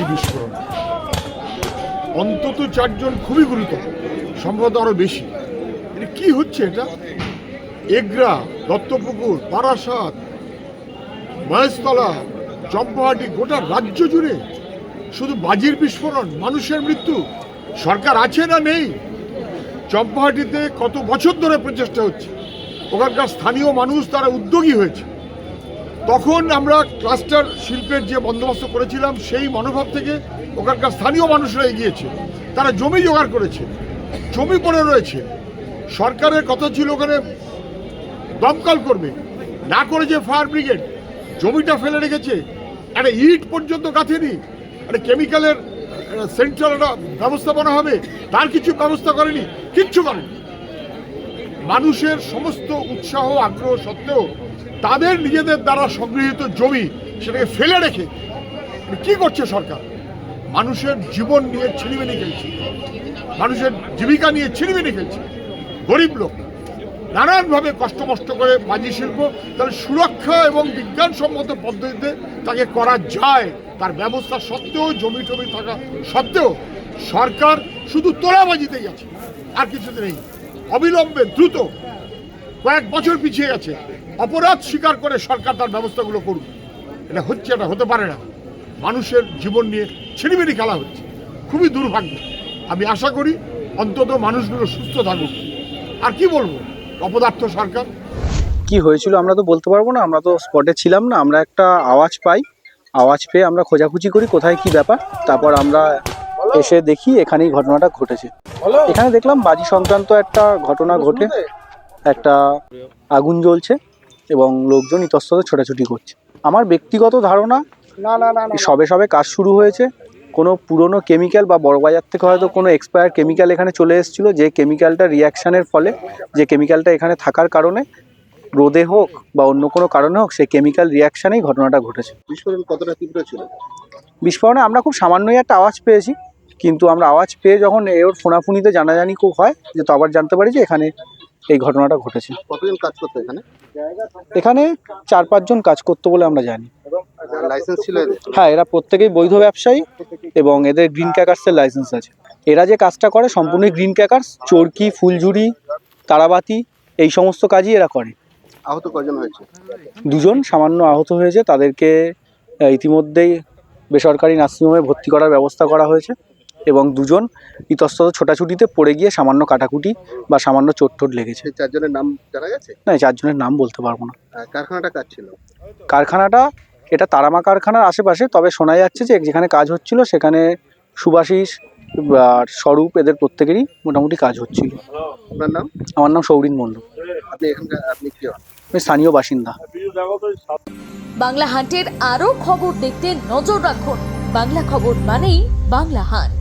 বিস্ফোরণ, অন্তত 4 জন খুবই গুরুতর, সম্ভবত আরও বেশি। এটা কি হচ্ছে? এটা এগরা, দত্তপুকুর, বারাসাত, মহেশতলা, চম্পাহাটি, গোটা রাজ্য জুড়ে শুধু বাজির বিস্ফোরণ, মানুষের মৃত্যু। সরকার আছে না নেই? চম্পাহাটিতে কত বছর ধরে প্রচেষ্টা হচ্ছে, ওখানকার স্থানীয় মানুষ তারা উদ্যোগী হয়েছে। তখন আমরা ক্লাস্টার শিল্পের যে বন্দোবস্ত করেছিলাম সেই মনোভাব থেকে ওখানকার স্থানীয় মানুষরা এগিয়েছে, তারা জমি জোগাড় করেছে, জমি পড়ে রয়েছে। সরকারের কথা ছিল ওখানে দমকল করবে, না করেছে ফায়ার ব্রিগেড, জমিটা ফেলে রেখেছে, একটা ইট পর্যন্ত গাঁথেনি, একটা কেমিক্যালের সেন্ট্রাল একটা ব্যবস্থাপনা হবে, তার কিছু ব্যবস্থা করেনি, কিচ্ছু করেনি। মানুষের সমস্ত উৎসাহ আগ্রহ সত্ত্বেও তাদের নিজেদের দ্বারা সংগৃহীত জমি সেটাকে ফেলে রেখে কি করছে সরকার? মানুষের জীবন নিয়ে ছিনিমিনি খেলছে, মানুষের জীবিকা নিয়ে ছিনিমিনি খেলছে। গরিব লোক নানানভাবে কষ্ট করে বাজি শিল্প তাহলে সুরক্ষা এবং বিজ্ঞানসম্মত পদ্ধতিতে তাকে করা যায়, তার ব্যবস্থা সত্ত্বেও, জমি টমি থাকা সত্ত্বেও সরকার শুধু তোলাবাজিতেই আছে, আর কিছুতে নেই। অবিলম্বে দ্রুত কয়েক বছর পিছিয়ে গেছে, অপরাধ স্বীকার করে সরকার তার ব্যবস্থাগুলো করুক। এটা হচ্ছে, এটা হতে পারে না। মানুষের জীবন নিয়ে ছিনিমিনি খেলা হচ্ছে, খুবই দুর্ভাগ্য। আমি আশা করি অন্তত মানুষগুলো সুস্থ থাকুক। আর কি বলবো, অপদার্থ সরকার। কি হয়েছিল আমরা তো বলতে পারবো না, আমরা তো স্পটে ছিলাম না। আমরা একটা আওয়াজ পাই, আওয়াজ পেয়ে আমরা খোঁজাখুঁজি করি কোথায় কি ব্যাপার। তারপর আমরা এসে দেখি এখানেই ঘটনাটা ঘটেছে। এখানে দেখলাম বাজি সংক্রান্ত একটা ঘটনা ঘটে, একটা আগুন জ্বলছে এবং লোকজন ইতস্তত ছোটাছুটি করছে। আমার ব্যক্তিগত ধারণা সবে কাজ শুরু হয়েছে, কোনো পুরনো কেমিক্যাল বা বড়বাজার থেকে হয়তো কোনো এক্সপায়ার কেমিক্যাল এখানে চলে এসেছিলো, যে কেমিক্যালটা রিয়াকশানের ফলে, যে কেমিক্যালটা এখানে থাকার কারণে, রোদে হোক বা অন্য কোনো কারণে হোক, সেই কেমিক্যাল রিয়াকশানেই ঘটনাটা ঘটেছে। বিস্ফোরণ কতটা তীব্র ছিল? বিস্ফোরণে আমরা খুব সামান্যই একটা আওয়াজ পেয়েছি, কিন্তু আমরা আওয়াজ পেয়ে যখন ওর ফোনাফুনিতে জানাজানি খুব হয়, যে তো আবার জানতে পারি যে এখানে এই ঘটনাটা ঘটেছে। কতজন কাজ করতো এখানে? এখানে 4-5 জন কাজ করতো বলে আমরা জানি। লাইসেন্স ছিল এদের? হ্যাঁ, এরা প্রত্যেকেই বৈধ ব্যবসায়ী এবং এদের গ্রিন ক্র্যাকার্সের লাইসেন্স আছে। এরা যে কাজটা করে সম্পূর্ণ গ্রিন ক্র্যাকার্স, চরকি, ফুলঝুরি, তারাবাতি, এই সমস্ত কাজই এরা করে। আহত কজন হয়েছে? 2 জন সামান্য আহত হয়েছে, তাদেরকে ইতিমধ্যেই বেসরকারি নার্সিংহোমে ভর্তি করার ব্যবস্থা করা হয়েছে এবং 2 জন ইতস্তত ছোটাছুটিতে পড়ে গিয়ে সামান্য কাটাকুটি বা সামান্য চোট লেগেছে। 4 জনের নাম জানা গেছে? না, 4 জনের নাম বলতে পারবো না। কারখানাটা কাজ ছিল? কারখানাটা এটা তারামা কারখানার আশেপাশে, তবে শোনা যাচ্ছে যে যেখানে কাজ হচ্ছিল সেখানে সুভাষিস আর স্বরূপ এদের প্রত্যেকেরই মোটামুটি কাজ হচ্ছিল। আপনার নাম? আমার নাম সৌরিন মণ্ডল। আপনি কি হন? আমি স্থানীয় বাসিন্দা। বাংলা হান্টের আরও খবর দেখতে নজর রাখুন। বাংলা খবর মানেই বাংলা হান্ট।